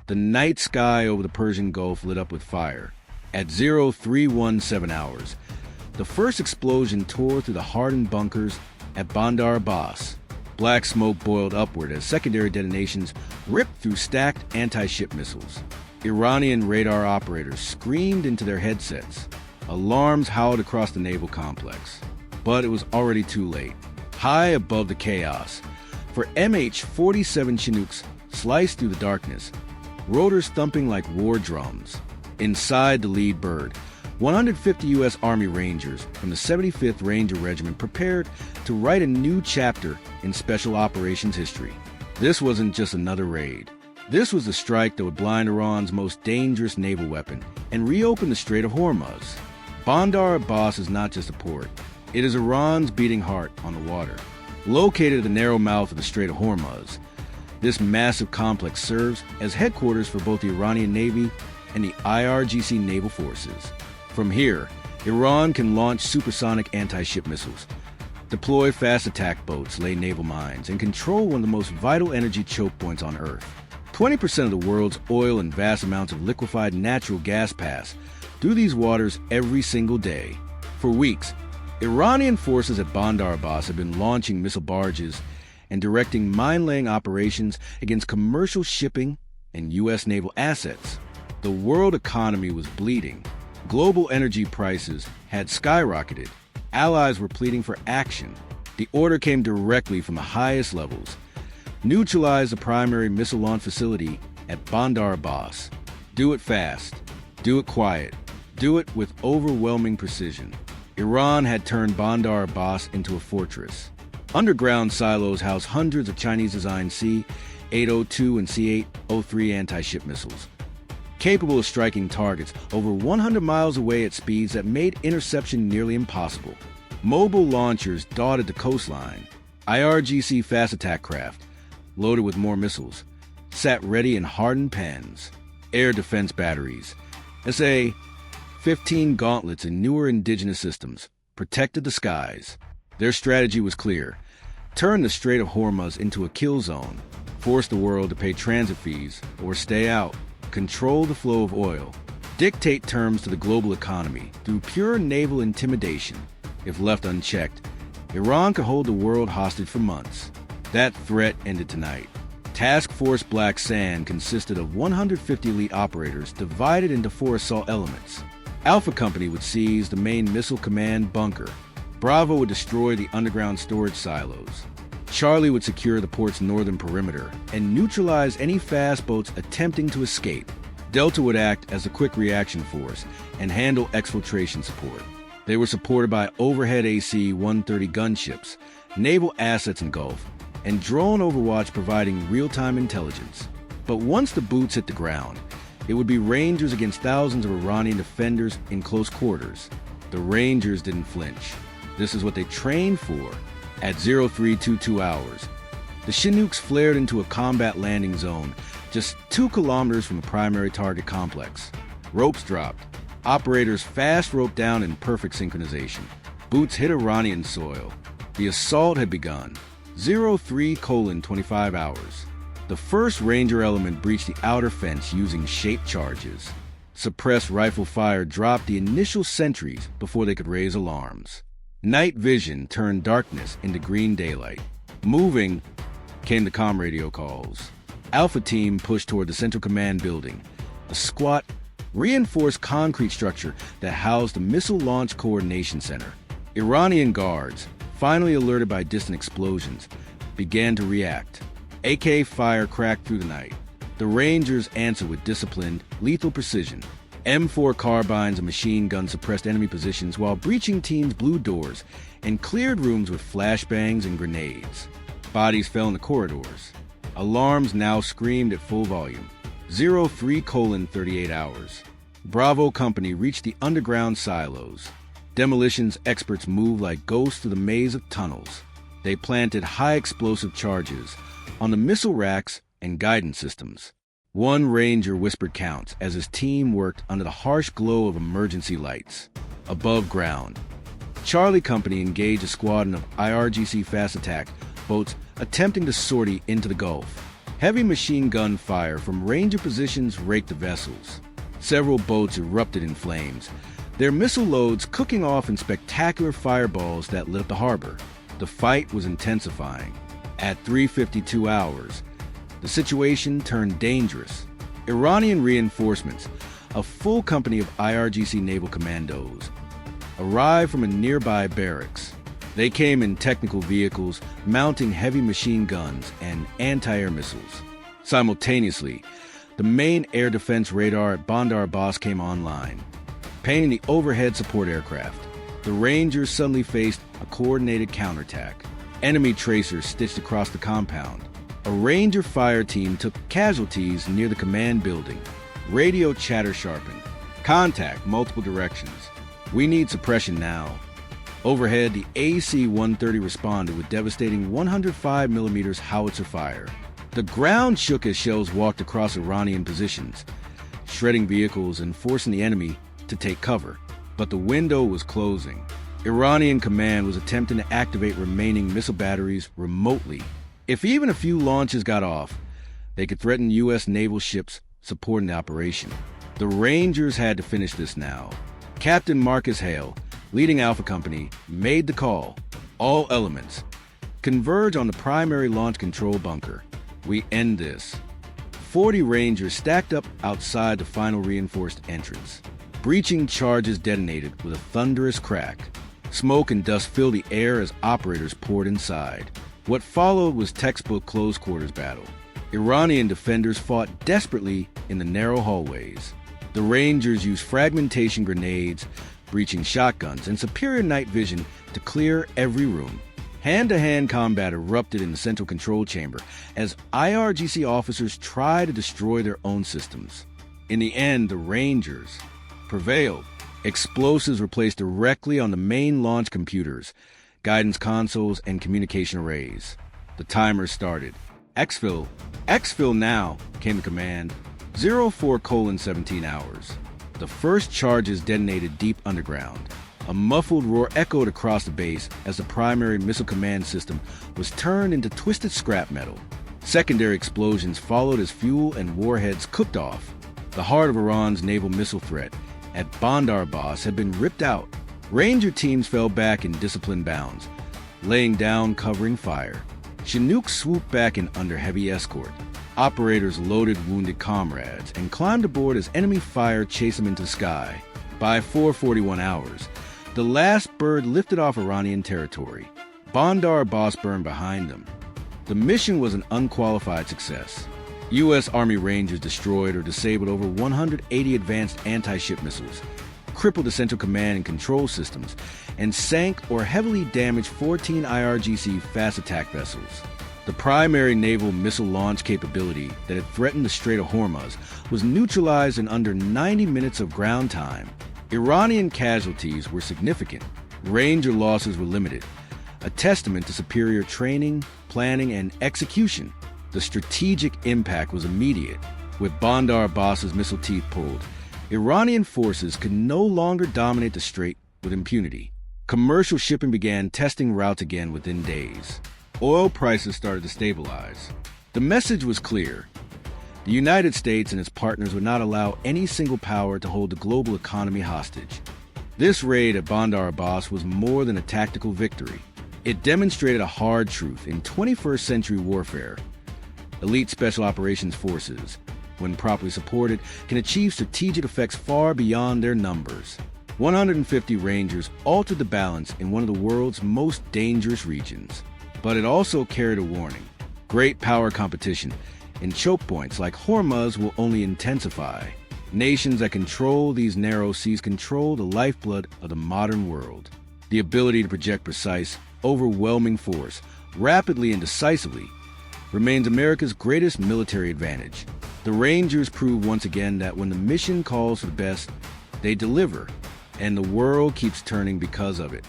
The night sky over the Persian Gulf lit up with fire. At 0317 hours, the first explosion tore through the hardened bunkers at Bandar Abbas. Black smoke boiled upward as secondary detonations ripped through stacked anti-ship missiles. Iranian radar operators screamed into their headsets. Alarms howled across the naval complex. But it was already too late. High above the chaos, for MH-47 Chinooks sliced through the darkness, rotors thumping like war drums. Inside the lead bird, 150 U.S. Army Rangers from the 75th Ranger Regiment prepared to write a new chapter in Special Operations history. This wasn't just another raid. This was the strike that would blind Iran's most dangerous naval weapon and reopen the Strait of Hormuz. Bandar Abbas is not just a port. It is Iran's beating heart on the water. Located at the narrow mouth of the Strait of Hormuz, this massive complex serves as headquarters for both the Iranian Navy and the IRGC naval forces. From here, Iran can launch supersonic anti-ship missiles, deploy fast attack boats, lay naval mines, and control one of the most vital energy choke points on Earth. 20% of the world's oil and vast amounts of liquefied natural gas pass through these waters every single day. For weeks, Iranian forces at Bandar Abbas have been launching missile barges and directing mine-laying operations against commercial shipping and U.S. naval assets. The world economy was bleeding. Global energy prices had skyrocketed. Allies were pleading for action. The order came directly from the highest levels. Neutralize the primary missile launch facility at Bandar Abbas. Do it fast. Do it quiet. Do it with overwhelming precision. Iran had turned Bandar Abbas into a fortress. Underground silos house hundreds of Chinese-designed C-802 and C-803 anti-ship missiles, capable of striking targets over 100 miles away at speeds that made interception nearly impossible. Mobile launchers dotted the coastline. IRGC fast attack craft, loaded with more missiles, sat ready in hardened pens. Air defense batteries, SA-15 gauntlets and newer indigenous systems, protected the skies. Their strategy was clear. Turn the Strait of Hormuz into a kill zone, force the world to pay transit fees or stay out, control the flow of oil, dictate terms to the global economy through pure naval intimidation. If left unchecked, Iran could hold the world hostage for months. That threat ended tonight. Task Force Black Sand consisted of 150 elite operators divided into 4 assault elements. Alpha Company would seize the main missile command bunker. Bravo would destroy the underground storage silos. Charlie would secure the port's northern perimeter and neutralize any fast boats attempting to escape. Delta would act as a quick reaction force and handle exfiltration support. They were supported by overhead AC-130 gunships, naval assets in Gulf, and drone overwatch providing real-time intelligence. But once the boots hit the ground, it would be Rangers against thousands of Iranian defenders in close quarters. The Rangers didn't flinch. This is what they trained for. At 0322 hours, the Chinooks flared into a combat landing zone just 2 kilometers from the primary target complex. Ropes dropped. Operators fast roped down in perfect synchronization. Boots hit Iranian soil. The assault had begun. 03:25 hours. The first Ranger element breached the outer fence using shaped charges. Suppressed rifle fire dropped the initial sentries before they could raise alarms. Night vision turned darkness into green daylight. Moving came the comm radio calls. Alpha Team pushed toward the Central Command building, a squat, reinforced concrete structure that housed the Missile Launch Coordination Center. Iranian guards, finally alerted by distant explosions, began to react. AK fire cracked through the night. The Rangers answered with disciplined, lethal precision. M4 carbines and machine guns suppressed enemy positions while breaching teams blew doors and cleared rooms with flashbangs and grenades. Bodies fell in the corridors. Alarms now screamed at full volume. 03:38 hours. Bravo Company reached the underground silos. Demolitions experts moved like ghosts through the maze of tunnels. They planted high explosive charges on the missile racks and guidance systems. One Ranger whispered counts as his team worked under the harsh glow of emergency lights. Above ground, Charlie Company engaged a squadron of IRGC fast attack boats attempting to sortie into the Gulf. Heavy machine gun fire from Ranger positions raked the vessels. Several boats erupted in flames, their missile loads cooking off in spectacular fireballs that lit up the harbor. The fight was intensifying. At 3:52 hours, the situation turned dangerous. Iranian reinforcements, a full company of IRGC naval commandos, arrived from a nearby barracks. They came in technical vehicles, mounting heavy machine guns and anti-air missiles. Simultaneously, the main air defense radar at Bandar Abbas came online, painting the overhead support aircraft. The Rangers suddenly faced a coordinated counterattack. Enemy tracers stitched across the compound. A Ranger fire team took casualties near the command building. Radio chatter sharpened. Contact multiple directions. We need suppression now. Overhead, the AC-130 responded with devastating 105mm howitzer fire. The ground shook as shells walked across Iranian positions, shredding vehicles and forcing the enemy to take cover. But the window was closing. Iranian command was attempting to activate remaining missile batteries remotely. If even a few launches got off, they could threaten U.S. naval ships supporting the operation. The Rangers had to finish this now. Captain Marcus Hale, leading Alpha Company, made the call. All elements, converge on the primary launch control bunker. We end this. 40 Rangers stacked up outside the final reinforced entrance. Breaching charges detonated with a thunderous crack. Smoke and dust filled the air as operators poured inside. What followed was textbook close quarters battle. Iranian defenders fought desperately in the narrow hallways. The Rangers used fragmentation grenades, breaching shotguns, and superior night vision to clear every room. Hand-to-hand combat erupted in the central control chamber as IRGC officers tried to destroy their own systems. In the end, the Rangers prevailed. Explosives were placed directly on the main launch computers, guidance consoles, and communication arrays. The timer started. Exfil now, came the command. 04:17 hours. The first charges detonated deep underground. A muffled roar echoed across the base as the primary missile command system was turned into twisted scrap metal. Secondary explosions followed as fuel and warheads cooked off. The heart of Iran's naval missile threat at Bandar Abbas had been ripped out. Ranger teams fell back in disciplined bounds, laying down covering fire. Chinooks swooped back in under heavy escort. Operators loaded wounded comrades and climbed aboard as enemy fire chased them into the sky. By 4:41 hours, the last bird lifted off Iranian territory. Bandar Abbas burned behind them. The mission was an unqualified success. U.S. Army Rangers destroyed or disabled over 180 advanced anti-ship missiles, crippled the central command and control systems, and sank or heavily damaged 14 IRGC fast attack vessels. The primary naval missile launch capability that had threatened the Strait of Hormuz was neutralized in under 90 minutes of ground time. Iranian casualties were significant. Ranger losses were limited, a testament to superior training, planning, and execution. The strategic impact was immediate. With Bandar Abbas's missile teeth pulled, Iranian forces could no longer dominate the strait with impunity. Commercial shipping began testing routes again within days. Oil prices started to stabilize. The message was clear. The United States and its partners would not allow any single power to hold the global economy hostage. This raid at Bandar Abbas was more than a tactical victory. It demonstrated a hard truth in 21st century warfare. Elite Special Operations Forces, when properly supported, can achieve strategic effects far beyond their numbers. 150 Rangers altered the balance in one of the world's most dangerous regions. But it also carried a warning. Great power competition and choke points like Hormuz will only intensify. Nations that control these narrow seas control the lifeblood of the modern world. The ability to project precise, overwhelming force, rapidly and decisively, remains America's greatest military advantage. The Rangers prove once again that when the mission calls for the best, they deliver, and the world keeps turning because of it.